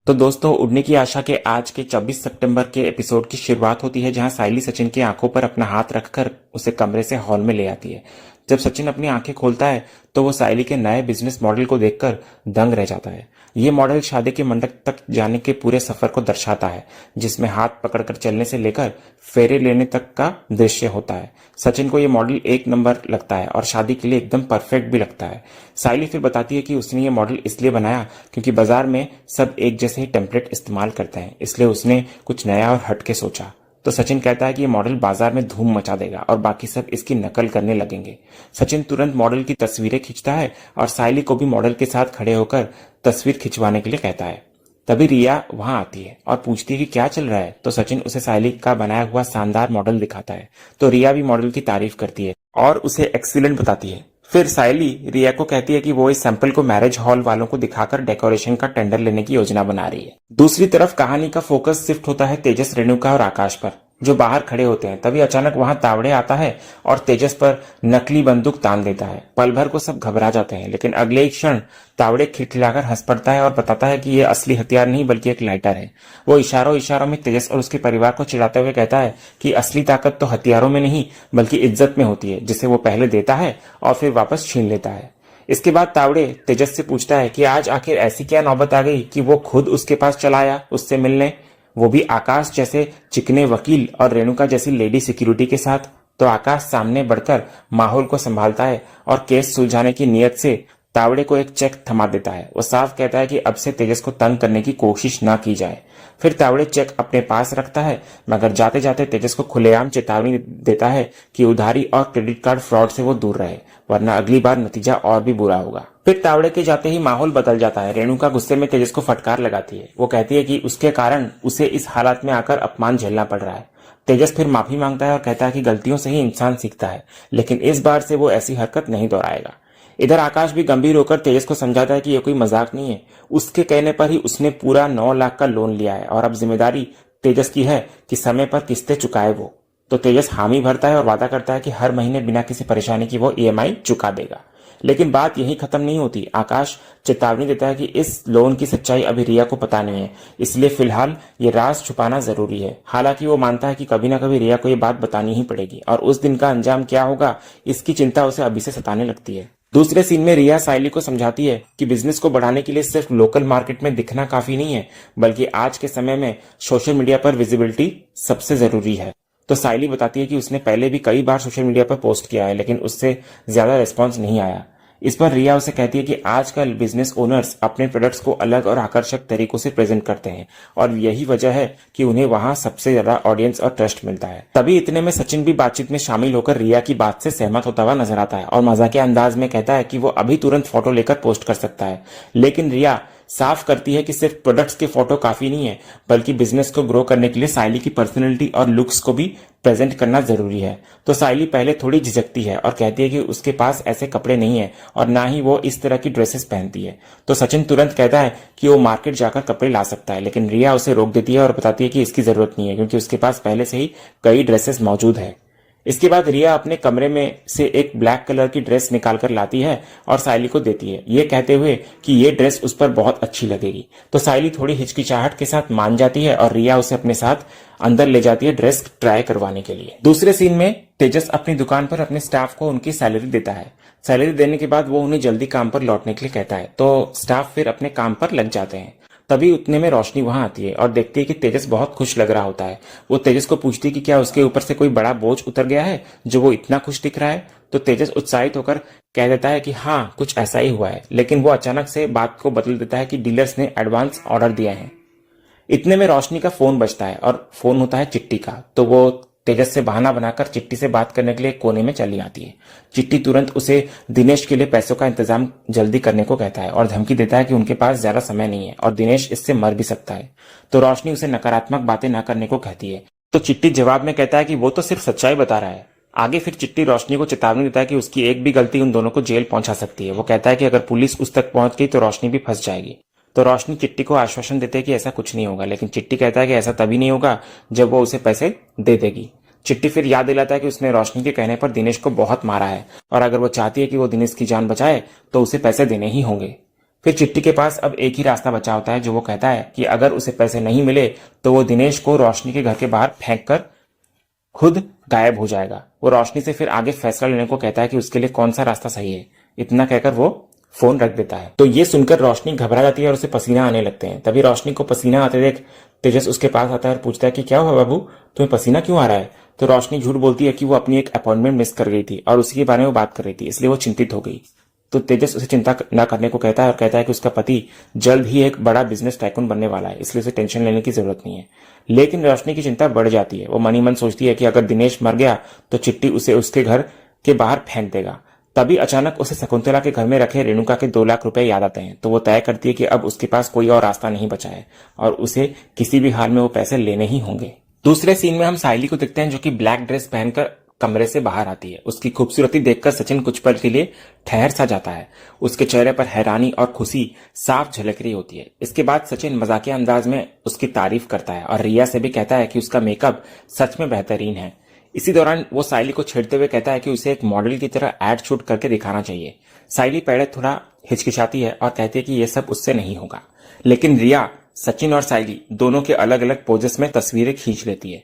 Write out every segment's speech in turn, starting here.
तो दोस्तों, उड़ने की आशा के आज के 24 सितंबर के एपिसोड की शुरुआत होती है जहां साइली सचिन की आंखों पर अपना हाथ रखकर उसे कमरे से हॉल में ले आती है। जब सचिन अपनी आंखें खोलता है तो वो साइली के नए बिजनेस मॉडल को देखकर दंग रह जाता है। ये मॉडल शादी के मंडप तक जाने के पूरे सफर को दर्शाता है, जिसमें हाथ पकड़कर चलने से लेकर फेरे लेने तक का दृश्य होता है। सचिन को ये मॉडल एक नंबर लगता है और शादी के लिए एकदम परफेक्ट भी लगता है। साइली फिर बताती है कि उसने ये मॉडल इसलिए बनाया क्योंकि बाजार में सब एक जैसे ही टेम्पलेट इस्तेमाल करते हैं, इसलिए उसने कुछ नया और हटके सोचा। तो सचिन कहता है कि ये मॉडल बाजार में धूम मचा देगा और बाकी सब इसकी नकल करने लगेंगे। सचिन तुरंत मॉडल की तस्वीरें खींचता है और साइली को भी मॉडल के साथ खड़े होकर तस्वीर खिंचवाने के लिए कहता है। तभी रिया वहां आती है और पूछती है कि क्या चल रहा है। तो सचिन उसे साइली का बनाया हुआ शानदार मॉडल दिखाता है। तो रिया भी मॉडल की तारीफ करती है और उसे एक्सीलेंट बताती है। फिर साइली रिया को कहती है कि वो इस सैंपल को मैरिज हॉल वालों को दिखाकर डेकोरेशन का टेंडर लेने की योजना बना रही है। दूसरी तरफ कहानी का फोकस शिफ्ट होता है तेजस, रेणुका और आकाश पर, जो बाहर खड़े होते हैं। तभी अचानक वहां तावड़े आता है और तेजस पर नकली बंदूक तान देता है। पल भर को सब घबरा जाते हैं, लेकिन अगले ही क्षण तावड़े खिलखिलाकर हंस पड़ता है और बताता है कि ये असली हथियार नहीं बल्कि एक लाइटर है। वो इशारों इशारों में तेजस और उसके परिवार को चिढ़ाते हुए कहता है कि असली ताकत तो हथियारों में नहीं बल्कि इज्जत में होती है, जिसे वो पहले देता है और फिर वापस छीन लेता है। इसके बाद तावड़े तेजस से पूछता है कि आज आखिर ऐसी क्या नौबत आ गई कि वो खुद उसके पास चला आया उससे मिलने, वो भी आकाश जैसे चिकने वकील और रेणुका जैसी लेडी सिक्योरिटी के साथ। तो आकाश सामने बढ़कर माहौल को संभालता है और केस सुलझाने की नीयत से तावड़े को एक चेक थमा देता है। वो साफ कहता है कि अब से तेजस को तंग करने की कोशिश ना की जाए। फिर तावड़े चेक अपने पास रखता है, मगर जाते जाते तेजस को खुलेआम चेतावनी देता है कि उधारी और क्रेडिट कार्ड फ्रॉड से वो दूर रहे, वरना अगली बार नतीजा और भी बुरा होगा। फिर तावड़े के जाते ही माहौल बदल जाता है। रेणुका गुस्से में तेजस को फटकार लगाती है। वो कहती है कि उसके कारण उसे इस हालत में आकर अपमान झेलना पड़ रहा है। तेजस फिर माफी मांगता है और कहता है कि गलतियों से ही इंसान सीखता है, लेकिन इस बार से वो ऐसी हरकत नहीं दोहराएगा। इधर आकाश भी गंभीर होकर तेजस को समझाता है कि यह कोई मजाक नहीं है। उसके कहने पर ही उसने पूरा 9 लाख का लोन लिया है और अब जिम्मेदारी तेजस की है कि समय पर किस्तें चुकाए वो। तो तेजस हामी भरता है और वादा करता है कि हर महीने बिना किसी परेशानी की वो ईएमआई चुका देगा। लेकिन बात यही खत्म नहीं होती। आकाश चेतावनी देता है कि इस लोन की सच्चाई अभी रिया को पता नहीं है, इसलिए फिलहाल ये राज छुपाना जरूरी है। हालांकि वो मानता है कि कभी ना कभी रिया को ये बात बतानी ही पड़ेगी और उस दिन का अंजाम क्या होगा, इसकी चिंता उसे अभी से सताने लगती है। दूसरे सीन में रिया साइली को समझाती है कि बिजनेस को बढ़ाने के लिए सिर्फ लोकल मार्केट में दिखना काफी नहीं है, बल्कि आज के समय में सोशल मीडिया पर विजिबिलिटी सबसे जरूरी है। तो साइली बताती है कि उसने पहले भी कई बार सोशल मीडिया पर पोस्ट किया है, लेकिन उससे ज्यादा रिस्पॉन्स नहीं आया। इस पर रिया उसे कहती है कि आजकल बिजनेस ओनर्स अपने प्रोडक्ट्स को अलग और आकर्षक तरीकों से प्रेजेंट करते हैं और यही वजह है कि उन्हें वहां सबसे ज्यादा ऑडियंस और ट्रस्ट मिलता है। तभी इतने में सचिन भी बातचीत में शामिल होकर रिया की बात से सहमत होता हुआ नजर आता है और मजाकिया अंदाज में कहता है कि वो अभी तुरंत फोटो लेकर पोस्ट कर सकता है। लेकिन रिया साफ करती है कि सिर्फ प्रोडक्ट्स के फोटो काफी नहीं है, बल्कि बिजनेस को ग्रो करने के लिए साइली की पर्सनैलिटी और लुक्स को भी प्रेजेंट करना जरूरी है। तो साइली पहले थोड़ी झिझकती है और कहती है कि उसके पास ऐसे कपड़े नहीं है और ना ही वो इस तरह की ड्रेसेस पहनती है। तो सचिन तुरंत कहता है कि वो मार्केट जाकर कपड़े ला सकता है, लेकिन रिया उसे रोक देती है और बताती है कि इसकी जरूरत नहीं है क्योंकि उसके पास पहले से ही कई ड्रेसेस मौजूद है। इसके बाद रिया अपने कमरे में से एक ब्लैक कलर की ड्रेस निकालकर लाती है और साइली को देती है, ये कहते हुए कि ये ड्रेस उस पर बहुत अच्छी लगेगी। तो साइली थोड़ी हिचकिचाहट के साथ मान जाती है और रिया उसे अपने साथ अंदर ले जाती है ड्रेस ट्राई करवाने के लिए। दूसरे सीन में तेजस अपनी दुकान पर अपने स्टाफ को उनकी सैलरी देता है। सैलरी देने के बाद वो उन्हें जल्दी काम पर लौटने के लिए कहता है, तो स्टाफ फिर अपने काम पर लग जाते हैं। तभी उतने में रोशनी वहां आती है और देखती है कि तेजस बहुत खुश लग रहा होता है। वो तेजस को पूछती है कि क्या उसके ऊपर से कोई बड़ा बोझ उतर गया है जो वो इतना खुश दिख रहा है। तो तेजस उत्साहित होकर कह देता है कि हाँ, कुछ ऐसा ही हुआ है, लेकिन वो अचानक से बात को बदल देता है कि डीलर्स ने एडवांस ऑर्डर दिया है। इतने में रोशनी का फोन बजता है और फोन होता है चिट्टी का। तो वो तेजस से बहाना बनाकर चिट्टी से बात करने के लिए कोने में चली आती है। चिट्टी तुरंत उसे दिनेश के लिए पैसों का इंतजाम जल्दी करने को कहता है और धमकी देता है कि उनके पास ज्यादा समय नहीं है और दिनेश इससे मर भी सकता है। तो रोशनी उसे नकारात्मक बातें न करने को कहती है। तो चिट्टी जवाब में कहता है कि वो तो सिर्फ सच्चाई बता रहा है। आगे फिर चिट्टी रोशनी को चेतावनी देता है कि उसकी एक भी गलती उन दोनों को जेल पहुंचा सकती है। वो कहता है कि अगर पुलिस उस तक पहुंच गई तो रोशनी भी फंस जाएगी। तो रोशनी चिट्टी को आश्वासन देते है कि ऐसा कुछ नहीं होगा, लेकिन चिट्टी कहता है कि ऐसा तभी नहीं होगा जब वो उसे पैसे दे देगी। चिट्टी फिर याद दिलाता है कि उसने रोशनी के कहने पर दिनेश को बहुत मारा है और अगर वो चाहती है कि वो दिनेश की जान बचाए तो उसे पैसे देने ही होंगे। फिर चिट्टी के पास अब एक ही रास्ता बचा होता है, जो वो कहता है कि अगर उसे पैसे नहीं मिले तो वो दिनेश को रोशनी के घर के बाहर फेंक कर खुद गायब हो जाएगा। वो रोशनी से फिर आगे फैसला लेने को कहता है कि उसके लिए कौन सा रास्ता सही है। इतना कहकर वो फोन रख देता है। तो ये सुनकर रोशनी घबरा जाती है और उसे पसीना आने लगते हैं। तभी रोशनी को पसीना आते देख तेजस उसके पास आता है और पूछता है कि क्या हुआ बाबू, तुम्हें पसीना क्यों आ रहा है। तो रोशनी झूठ बोलती है कि वो अपनी एक अपॉइंटमेंट मिस कर गई थी और उसी के बारे में बात कर रही थी, इसलिए वो चिंतित हो गई। तो तेजस उसे चिंता न करने को कहता है और कहता है कि उसका पति जल्द ही एक बड़ा बिजनेस टाइकून बनने वाला है, इसलिए उसे टेंशन लेने की जरूरत नहीं है। लेकिन रोशनी की चिंता बढ़ जाती है। वो मन ही मन सोचती है कि अगर दिनेश मर गया तो चिट्टी उसे उसके घर के बाहर फेंक देगा। तभी अचानक उसे शकुंतला के घर में रखे रेणुका के 2 लाख रुपए याद आते हैं। तो वो तय करती है कि अब उसके पास कोई और रास्ता नहीं बचा है और उसे किसी भी हाल में वो पैसे लेने ही होंगे। दूसरे सीन में हम साइली को देखते हैं, जो कि ब्लैक ड्रेस पहनकर कमरे से बाहर आती है। उसकी खूबसूरती देखकर सचिन कुछ पल के लिए ठहर सा जाता है। उसके चेहरे पर हैरानी और खुशी साफ झलक रही होती है। इसके बाद सचिन मजाकिया अंदाज में उसकी तारीफ करता है और रिया से भी कहता है कि उसका मेकअप सच में बेहतरीन है। इसी दौरान वो साइली को छेड़ते हुए कहता है कि उसे एक मॉडल की तरह एड शूट करके दिखाना चाहिए। साइली पहले थोड़ा हिचकिचाती है और कहती है कि यह सब उससे नहीं होगा, लेकिन रिया सचिन और साइली दोनों के अलग अलग पोजेस में तस्वीरें खींच लेती है।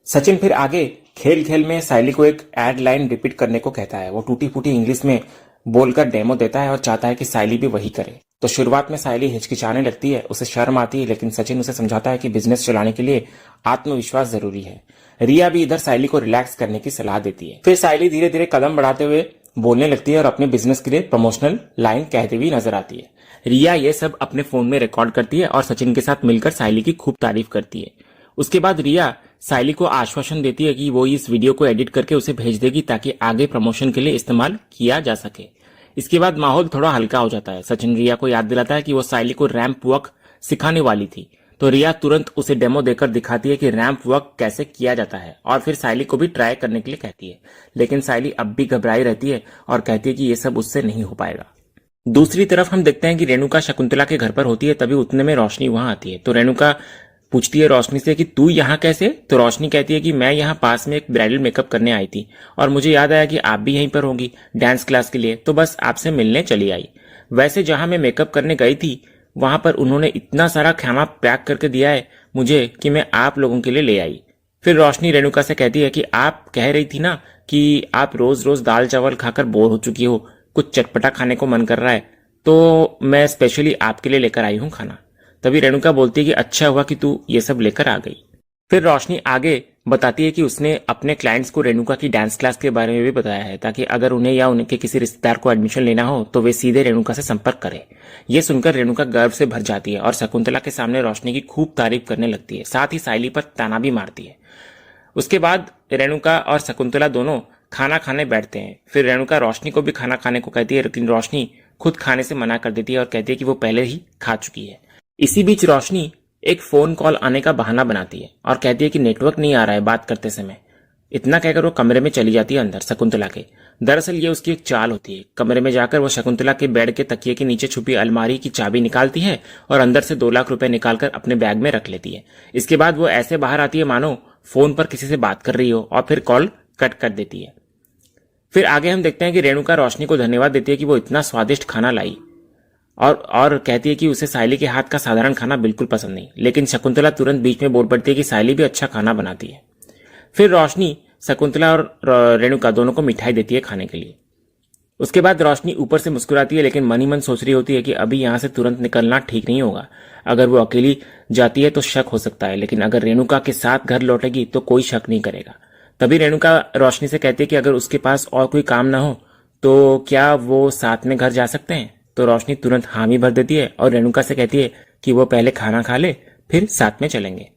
सचिन फिर आगे खेल खेल में साइली को एक एड लाइन रिपीट करने को कहता है। वो टूटी फूटी इंग्लिश में बोलकर डेमो देता है और चाहता है कि साइली भी वही करे। तो शुरुआत में साइली हिचकिचाने लगती है, उसे शर्म आती है, लेकिन सचिन उसे समझाता है कि बिजनेस चलाने के लिए आत्मविश्वास जरूरी है। रिया भी इधर साइली को रिलैक्स करने की सलाह देती है। फिर साइली धीरे धीरे कदम बढ़ाते हुए बोलने लगती है और अपने बिजनेस के लिए प्रमोशनल लाइन कहती हुई नजर आती है। रिया ये सब अपने फोन में रिकॉर्ड करती है और सचिन के साथ मिलकर साइली की खूब तारीफ करती है। उसके बाद रिया साइली को आश्वासन देती है कि वो इस वीडियो को एडिट करके उसे भेज देगी ताकि आगे प्रमोशन के लिए इस्तेमाल किया जा सके। इसके बाद माहौल थोड़ा हल्का हो जाता है। सचिन रिया को याद दिलाता है कि वो साइली को रैंप वॉक सिखाने वाली थी। तो रिया तुरंत उसे डेमो देकर दिखाती है कि रैंप वॉक कैसे किया जाता है और फिर साइली को भी ट्राई करने के लिए कहती है। लेकिन साइली अब भी घबराई रहती है और कहती है कि ये सब उससे नहीं हो पाएगा। दूसरी तरफ हम देखते हैं कि रेणुका शकुंतला के घर पर होती है। तभी उतने में रोशनी वहां आती है। तो रेणुका पूछती है रोशनी से कि तू यहाँ कैसे। तो रोशनी कहती है कि मैं यहाँ पास में एक ब्राइडल मेकअप करने आई थी और मुझे याद आया कि आप भी यहीं पर होंगी डांस क्लास के लिए, तो बस आपसे मिलने चली आई। वैसे जहां मैं मेकअप करने गई थी वहां पर उन्होंने इतना सारा खाना पैक करके दिया है मुझे कि मैं आप लोगों के लिए ले आई। फिर रोशनी रेणुका से कहती है कि आप कह रही थी ना कि आप रोज रोज दाल चावल खाकर बोर हो चुकी हो, कुछ चटपटा खाने को मन कर रहा है, तो मैं स्पेशली आपके लिए लेकर आई हूं खाना। तभी रेणुका बोलती है कि अच्छा हुआ कि तू ये सब लेकर आ गई। फिर रोशनी आगे बताती है कि उसने अपने क्लाइंट्स को रेणुका की डांस क्लास के बारे में भी बताया है ताकि अगर उन्हें या उनके किसी रिश्तेदार को एडमिशन लेना हो तो वे सीधे रेणुका से संपर्क करें। यह सुनकर रेणुका गर्व से भर जाती है और शकुंतला के सामने रोशनी की खूब तारीफ करने लगती है, साथ ही साइली पर ताना भी मारती है। उसके बाद रेणुका और शकुंतला दोनों खाना खाने बैठते हैं। फिर रेणुका रोशनी को भी खाना खाने को कहती है, लेकिन रोशनी खुद खाने से मना कर देती है और कहती है कि वो पहले ही खा चुकी है। इसी बीच रोशनी एक फोन कॉल आने का बहाना बनाती है और कहती है कि नेटवर्क नहीं आ रहा है बात करते समय। इतना कहकर वो कमरे में चली जाती है अंदर शकुंतला के। दरअसल ये उसकी एक चाल होती है। कमरे में जाकर वो शकुंतला के बेड के तकिए के नीचे छुपी अलमारी की चाबी निकालती है और अंदर से 2 लाख रुपए निकालकर अपने बैग में रख लेती है। इसके बाद वो ऐसे बाहर आती है मानो फोन पर किसी से बात कर रही हो और फिर कॉल कट कर देती है। फिर आगे हम देखते हैं कि रेणुका रोशनी को धन्यवाद देती है कि वो इतना स्वादिष्ट खाना लाई और कहती है कि उसे साइली के हाथ का साधारण खाना बिल्कुल पसंद नहीं। लेकिन शकुंतला तुरंत बीच में बोल पड़ती है कि साइली भी अच्छा खाना बनाती है। फिर रोशनी शकुंतला और रेणुका दोनों को मिठाई देती है खाने के लिए। उसके बाद रोशनी ऊपर से मुस्कुराती है, लेकिन मन ही मन सोच रही होती है कि अभी यहां से तुरंत निकलना ठीक नहीं होगा। अगर वो अकेली जाती है तो शक हो सकता है, लेकिन अगर रेणुका के साथ घर लौटेगी तो कोई शक नहीं करेगा। तभी रेणुका रोशनी से कहती है कि अगर उसके पास और कोई काम ना हो तो क्या वो साथ में घर जा सकते हैं। तो रोशनी तुरंत हामी भर देती है और रेणुका से कहती है कि वो पहले खाना खा ले फिर साथ में चलेंगे।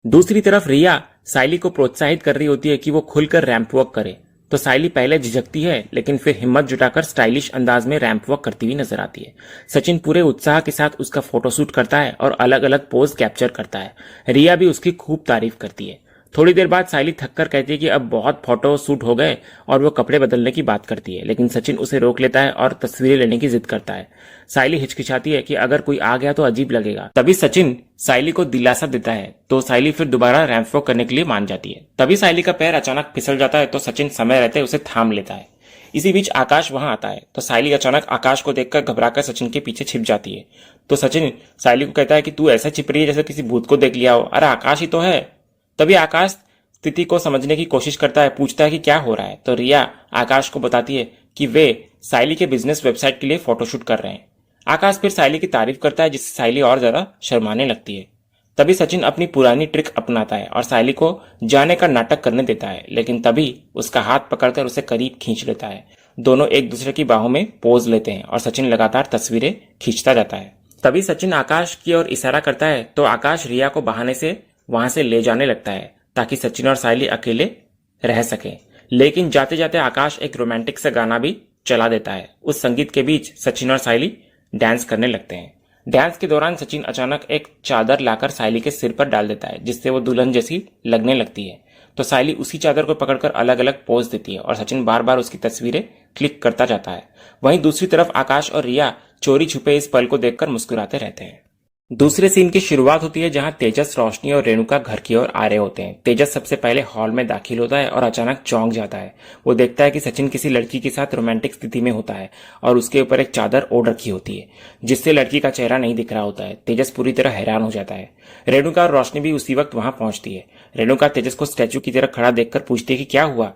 दूसरी तरफ रिया साइली को प्रोत्साहित कर रही होती है कि वो खुलकर रैंप वॉक करे। तो साइली पहले झिझकती है, लेकिन फिर हिम्मत जुटाकर स्टाइलिश अंदाज में रैंप वॉक करती हुई नजर आती है। सचिन पूरे उत्साह के साथ उसका फोटोशूट करता है और अलग अलग पोज कैप्चर करता है। रिया भी उसकी खूब तारीफ करती है। थोड़ी देर बाद साइली थककर कहती है कि अब बहुत फोटो शूट हो गए और वो कपड़े बदलने की बात करती है, लेकिन सचिन उसे रोक लेता है और तस्वीरें लेने की जिद करता है। साइली हिचकिचाती है कि अगर कोई आ गया तो अजीब लगेगा। तभी सचिन साइली को दिलासा देता है तो साइली फिर दोबारा रैंप वॉक करने के लिए मान जाती है। तभी साइली का पैर अचानक फिसल जाता है तो सचिन समय रहते उसे थाम लेता है। इसी बीच आकाश वहां आता है तो सायली अचानक आकाश को देखकर घबराकर सचिन के पीछे छिप जाती है। तो सचिन सायली को कहता है कि तू ऐसा छिप रही है जैसे किसी भूत को देख लिया हो, अरे आकाश ही तो है। तभी आकाश स्थिति को समझने की कोशिश करता है, पूछता है कि क्या हो रहा है। तो रिया आकाश को बताती है कि वे सायली के बिजनेस वेबसाइट के लिए फोटोशूट कर रहे हैं। आकाश फिर सायली की तारीफ करता है जिससे सायली और ज्यादा शर्माने लगती है। तभी सचिन अपनी पुरानी ट्रिक अपनाता है और सायली को जाने का नाटक करने देता है, लेकिन तभी उसका हाथ पकड़कर उसे करीब खींच लेता है। दोनों एक दूसरे की बाहों में पोज लेते हैं और सचिन लगातार तस्वीरें खींचता जाता है। तभी सचिन आकाश की ओर इशारा करता है तो आकाश रिया को बहाने से वहां से ले जाने लगता है ताकि सचिन और सायली अकेले रह सके। लेकिन जाते जाते आकाश एक रोमांटिक सा गाना भी चला देता है। उस संगीत के बीच सचिन और सायली डांस करने लगते हैं। डांस के दौरान सचिन अचानक एक चादर लाकर सायली के सिर पर डाल देता है जिससे वो दुल्हन जैसी लगने लगती है। तो सायली उसी चादर को पकड़कर अलग अलग पोज देती है और सचिन बार बार उसकी तस्वीरें क्लिक करता जाता है। वहीं दूसरी तरफ आकाश और रिया चोरी छुपे इस पल को देखकर मुस्कुराते रहते हैं। दूसरे सीन की शुरुआत होती है जहां तेजस, रोशनी और रेणुका घर की ओर आ रहे होते हैं। तेजस सबसे पहले हॉल में दाखिल होता है और अचानक चौंक जाता है। वो देखता है कि सचिन किसी लड़की के साथ रोमांटिक स्थिति में होता है और उसके ऊपर एक चादर ओढ़ रखी होती है जिससे लड़की का चेहरा नहीं दिख रहा होता है। तेजस पूरी तरह हैरान हो जाता है। रेणुका और रोशनी भी उसी वक्त वहां पहुंचती है। रेणुका तेजस को स्टैचू की तरह खड़ा देखकर पूछती है कि क्या हुआ।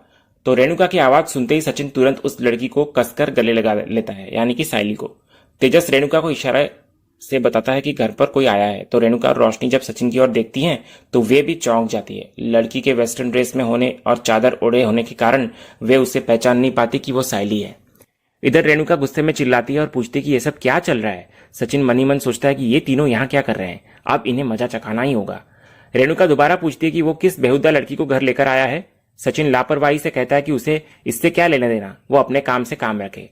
तो रेणुका की आवाज सुनते ही सचिन तुरंत उस लड़की को कसकर गले लगा लेता है, यानी कि सायली को। तेजस रेणुका को इशारा से बताता है कि घर पर कोई आया है। तो रेणुका और रोशनी जब सचिन की ओर देखती हैं तो वे भी चौंक जाती है। लड़की के वेस्टर्न ड्रेस में होने और चादर ओढ़े होने के कारण वे उसे पहचान नहीं पाती कि वो सायली है। इधर रेणुका गुस्से में चिल्लाती है और पूछती है कि ये सब क्या चल रहा है। सचिन मनी मन सोचता है कि ये तीनों यहाँ क्या कर रहे हैं, अब इन्हें मजा चखाना ही होगा। रेणुका दोबारा पूछती है कि वो किस बेहुदा लड़की को घर लेकर आया है। सचिन लापरवाही से कहता है कि उसे इससे क्या लेना देना, वो अपने काम से काम रखे।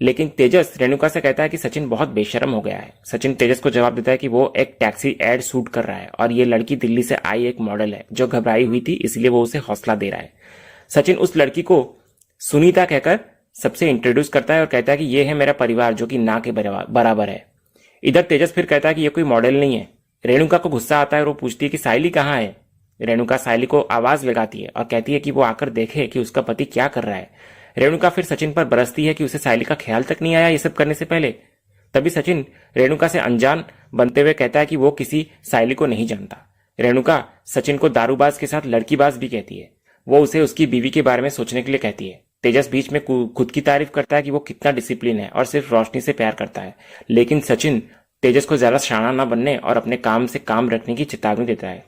लेकिन तेजस रेणुका से कहता है कि सचिन बहुत बेशर्म हो गया है। सचिन तेजस को जवाब देता है कि वो एक टैक्सी एड शूट कर रहा है और ये लड़की दिल्ली से आई एक मॉडल है जो घबराई हुई थी, इसलिए वो उसे हौसला दे रहा है। सचिन उस लड़की को सुनीता कहकर सबसे इंट्रोड्यूस करता है और कहता है कि ये है मेरा परिवार जो कि ना के बराबर है। इधर तेजस फिर कहता है कि ये कोई मॉडल नहीं है। रेणुका को गुस्सा आता है और वो पूछती है कि सायली कहाँ है। रेणुका सायली को आवाज लगाती है और कहती है कि वो आकर देखे कि उसका पति क्या कर रहा है। रेणुका फिर सचिन पर बरसती है कि उसे सायली का ख्याल तक नहीं आया ये सब करने से पहले। तभी सचिन रेणुका से अनजान बनते हुए कहता है कि वो किसी सायली को नहीं जानता। रेणुका सचिन को दारूबाज के साथ लड़कीबाज भी कहती है। वो उसे उसकी बीवी के बारे में सोचने के लिए कहती है। तेजस बीच में खुद की तारीफ करता है कि वो कितना डिसिप्लिन है और सिर्फ रोशनी से प्यार करता है। लेकिन सचिन तेजस को ज्यादा शाना न बनने और अपने काम से काम रखने की चेतावनी देता है।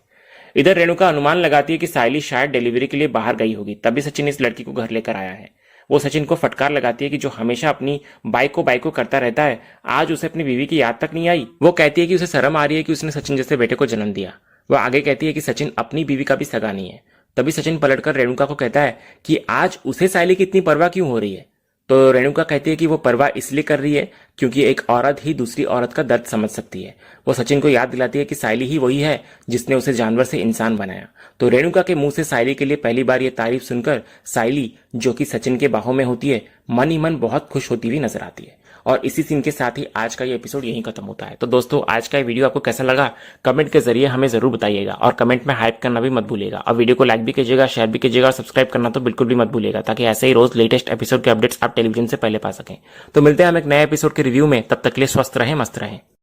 इधर रेणुका अनुमान लगाती है कि सायली शायद डिलीवरी के लिए बाहर गई होगी, तभी सचिन इस लड़की को घर लेकर आया है। वो सचिन को फटकार लगाती है कि जो हमेशा अपनी बाइको करता रहता है, आज उसे अपनी बीवी की याद तक नहीं आई। वो कहती है कि उसे शर्म आ रही है कि उसने सचिन जैसे बेटे को जन्म दिया। वो आगे कहती है कि सचिन अपनी बीवी का भी सगा नहीं है। तभी सचिन पलटकर रेणुका को कहता है कि आज उसे सायली की इतनी परवाह क्यों हो रही है। तो रेणुका कहती है कि वो परवाह इसलिए कर रही है क्योंकि एक औरत ही दूसरी औरत का दर्द समझ सकती है। वो सचिन को याद दिलाती है कि सायली ही वही है जिसने उसे जानवर से इंसान बनाया। तो रेणुका के मुंह से सायली के लिए पहली बार ये तारीफ सुनकर सायली, जो कि सचिन के बाहों में होती है, मन ही मन बहुत खुश होती हुई नजर आती है। और इसी सीन के साथ ही आज का ये एपिसोड यहीं खत्म होता है। तो दोस्तों, आज का ये वीडियो आपको कैसा लगा कमेंट के जरिए हमें जरूर बताइएगा और कमेंट में हाइप करना भी मत भूलिएगा। और वीडियो को लाइक भी कीजिएगा, शेयर भी कीजिएगा और सब्सक्राइब करना तो बिल्कुल भी मत भूलिएगा ताकि ऐसे ही रोज लेटेस्ट एपिसोड के अपडेट्स आप टेलीविजन से पहले पा सकें। तो मिलते हैं हम एक नए एपिसोड के रिव्यू में, तब तक के लिए स्वस्थ रहें, मस्त रहें।